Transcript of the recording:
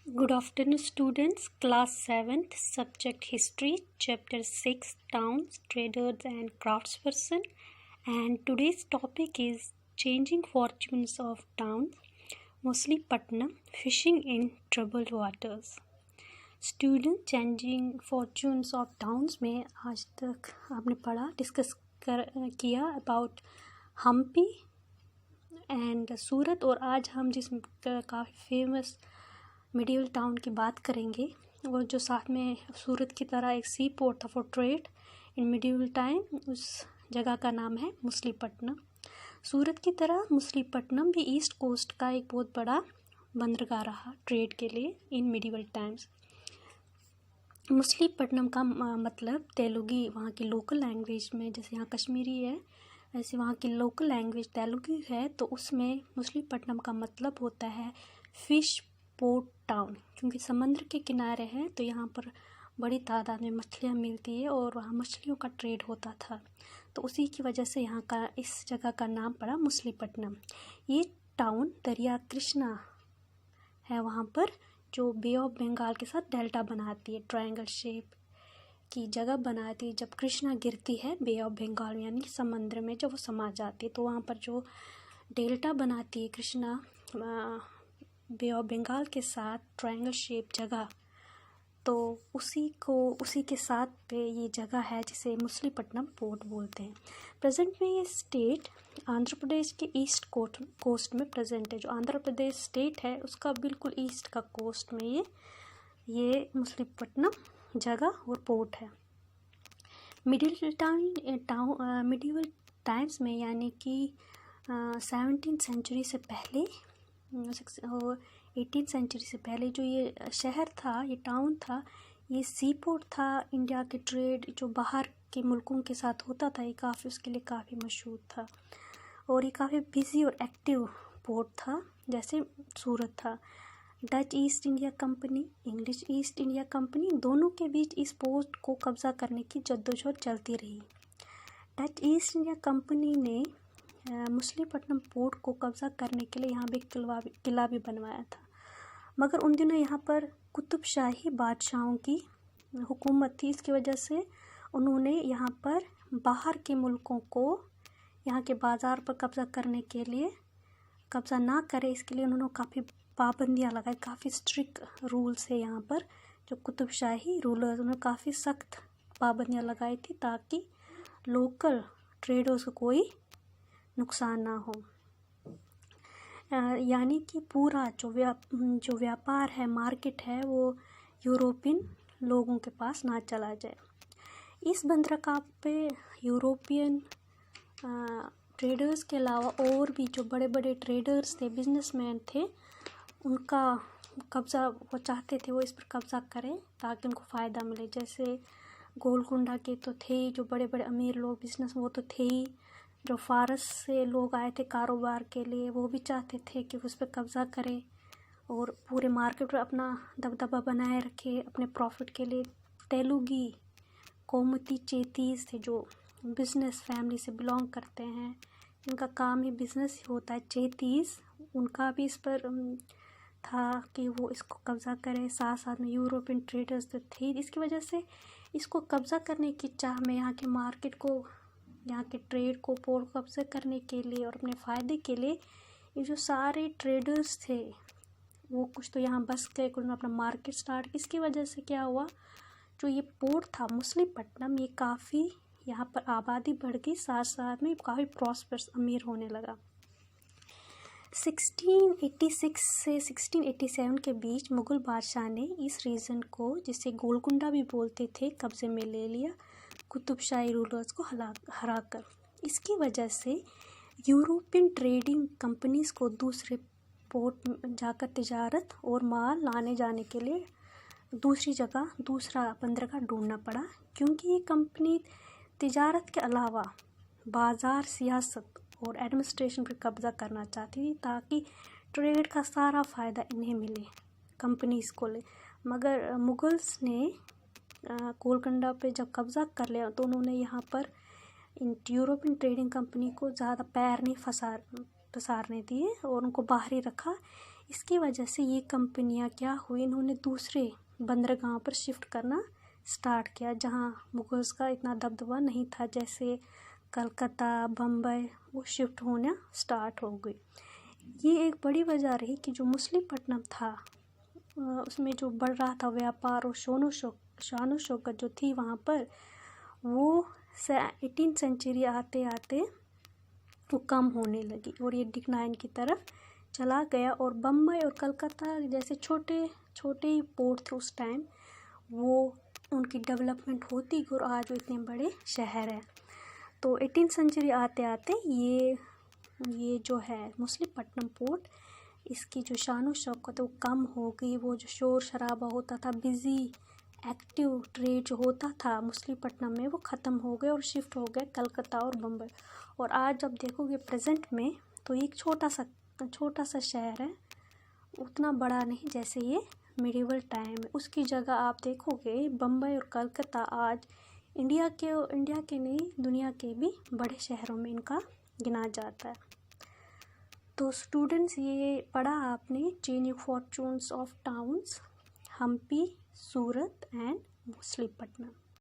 Good afternoon, students. Class 7th, subject History, Chapter 6, Towns, Traders and Craftsperson. And today's topic is Changing Fortunes of Towns, Moslipatanam, Fishing in Troubled Waters. Student changing fortunes of towns में आज तक आपने पढ़ा किया about Hampi and सूरत, और आज हम जिस काफ़ी फेमस मिडिवल टाउन की बात करेंगे और जो साथ में सूरत की तरह एक सी पोर्ट था for trade in medieval time, उस जगह का नाम है मछलीपट्टनम। सूरत की तरह मछलीपट्टनम भी ईस्ट कोस्ट का एक बहुत बड़ा बंदरगाह रहा ट्रेड के लिए इन मिडिवल टाइम्स। मछलीपट्टनम का मतलब तेलुगी, वहाँ की लोकल लैंग्वेज में, जैसे यहाँ कश्मीरी है वैसे वहाँ की लोकल लैंग्वेज तेलुगु है, तो उसमें मछलीपट्टनम का मतलब होता है फिश पोर्ट टाउन। क्योंकि समंदर के किनारे है तो यहाँ पर बड़ी तादाद में मछलियाँ मिलती है और वहाँ मछलियों का ट्रेड होता था, तो उसी की वजह से यहाँ का इस जगह का नाम पड़ा मछलीपट्टनम। ये टाउन दरिया कृष्णा है वहाँ पर, जो बे ऑफ बंगाल के साथ डेल्टा बनाती है, ट्रायंगल शेप की जगह बनाती है। जब कृष्णा गिरती है बे ऑफ बंगाल यानी समंदर में, जब वो समा जाती है तो वहाँ पर जो डेल्टा बनाती है कृष्णा बे ऑफ बंगाल के साथ ट्रायंगल शेप जगह, तो उसी के साथ पे ये जगह है जिसे मछलीपट्टनम पोर्ट बोलते हैं। प्रेजेंट में ये स्टेट आंध्र प्रदेश के ईस्ट कोस्ट में प्रेजेंट है। जो आंध्र प्रदेश स्टेट है उसका बिल्कुल ईस्ट का कोस्ट में ये मछलीपट्टनम जगह और पोर्ट है। मिडिवल टाइम्स में यानी कि 17th सेंचुरी से पहले और 18th सेंचुरी से पहले जो ये शहर था, ये टाउन था, ये सी पोर्ट था। इंडिया के ट्रेड जो बाहर के मुल्कों के साथ होता था, ये उसके लिए काफ़ी मशहूर था और ये काफ़ी बिजी और एक्टिव पोर्ट था, जैसे सूरत था। Dutch east India company, English east India company, दोनों के बीच इस पोर्ट को कब्ज़ा करने की जद्दोजहद चलती रही। डच ईस्ट इंडिया कंपनी ने मछलीपट्टनम पोर्ट को कब्ज़ा करने के लिए यहाँ पे किला भी बनवाया था, मगर उन दिनों यहाँ पर कुतुबशाही बादशाहों की हुकूमत थी। इसकी वजह से उन्होंने यहाँ पर बाहर के मुल्कों को यहाँ के बाज़ार पर कब्ज़ा करने के लिए, कब्ज़ा ना करे इसके लिए उन्होंने काफ़ी पाबंदियाँ लगाई। काफ़ी स्ट्रिक्ट रूल्स है यहाँ पर, जो कुतुबशाही रूलर्स उन्होंने काफ़ी सख्त पाबंदियाँ लगाई थी ताकि लोकल ट्रेडर्स को कोई नुकसान ना हो, यानी कि पूरा जो व्यापार है, मार्केट है, वो यूरोपियन लोगों के पास ना चला जाए। इस बंदरगाह पे यूरोपियन ट्रेडर्स के अलावा और भी जो बड़े बड़े ट्रेडर्स थे, बिजनेसमैन थे, उनका कब्ज़ा वो चाहते थे वो इस पर कब्ज़ा करें ताकि उनको फ़ायदा मिले। जैसे गोलकुंडा के तो थे ही, जो बड़े बड़े अमीर लोग बिजनेस, वो तो थे ही। जो फ़ारस से लोग आए थे कारोबार के लिए, वो भी चाहते थे कि उस पर कब्ज़ा करें और पूरे मार्केट पर अपना दबदबा बनाए रखे अपने प्रॉफिट के लिए। तेलुगी, कोमती, चेतीस थे जो बिज़नेस फैमिली से बिलोंग करते हैं, इनका काम ही बिज़नेस ही होता है। चेतीस, उनका भी इस पर था कि वो इसको कब्ज़ा करें। साथ साथ में यूरोपियन ट्रेडर्स तो थे। इसकी वजह से इसको कब्ज़ा करने की चाह में यहाँ के मार्केट को, यहाँ के ट्रेड को पोर्ट कब्ज़ा करने के लिए और अपने फ़ायदे के लिए ये जो सारे ट्रेडर्स थे वो कुछ तो यहाँ बस गए, कुछ ने अपना मार्केट स्टार्ट की। इसकी वजह से क्या हुआ, जो ये पोर्ट था मछलीपट्टनम, ये काफ़ी यहाँ पर आबादी बढ़ गई, साथ साथ में काफ़ी प्रॉस्पर्स, अमीर होने लगा। 1686 से 1687 के बीच मुग़ल बादशाह ने इस रीजन को, जिसे गोलकुंडा भी बोलते थे, कब्ज़े में ले लिया कुतुबशाही रूलर्स को हराकर। इसकी वजह से यूरोपियन ट्रेडिंग कंपनीज़ को दूसरे पोर्ट में जाकर तिजारत और माल लाने जाने के लिए दूसरी जगह, दूसरा बंदरगाह ढूंढना पड़ा, क्योंकि ये कंपनी तिजारत के अलावा बाज़ार, सियासत और एडमिनिस्ट्रेशन पर कब्ज़ा करना चाहती थी ताकि ट्रेड का सारा फ़ायदा इन्हें मिले, कंपनीज़ को ले। मगर मुगल्स ने गोलकुंडा पे जब कब्ज़ा कर लिया तो उन्होंने यहाँ पर इन यूरोपियन ट्रेडिंग कंपनी को ज़्यादा पैर नहीं पसारने दिए और उनको बाहर ही रखा। इसकी वजह से ये कंपनियां क्या हुई, इन्होंने दूसरे बंदरगाह पर शिफ्ट करना स्टार्ट किया जहाँ मुगल्स का इतना दबदबा नहीं था, जैसे कलकत्ता, बम्बई, वो शिफ्ट होना स्टार्ट हो गई। ये एक बड़ी वजह रही कि जो मछलीपट्टनम था उसमें जो बढ़ रहा था व्यापार और शानो शौकत जो थी वहाँ पर, वो 18वीं सेंचुरी आते आते वो कम होने लगी और ये डिक्लाइन की तरफ चला गया। और बम्बई और कलकत्ता जैसे छोटे छोटे ही पोर्ट थे उस टाइम, वो उनकी डेवलपमेंट होती और आज वो इतने बड़े शहर हैं। तो 18वीं सेंचुरी आते आते ये जो है मछलीपट्टनम पोर्ट, इसकी जो शानो शौकत वो कम हो गई। वो जो शोर शराबा होता था, बिज़ी एक्टिव ट्रेड जो होता था मछलीपट्टनम में, वो ख़त्म हो गए और शिफ्ट हो गए कलकत्ता और बम्बई। और आज जब देखोगे प्रेजेंट में तो ये एक छोटा सा शहर है, उतना बड़ा नहीं जैसे ये मिडिवल टाइम है। उसकी जगह आप देखोगे बम्बई और कलकत्ता आज इंडिया के नहीं दुनिया के भी बड़े शहरों में इनका गिना जाता है। तो स्टूडेंट्स, ये पढ़ा आपने changing fortunes of towns, Hampi, Surat and Machilipatnam.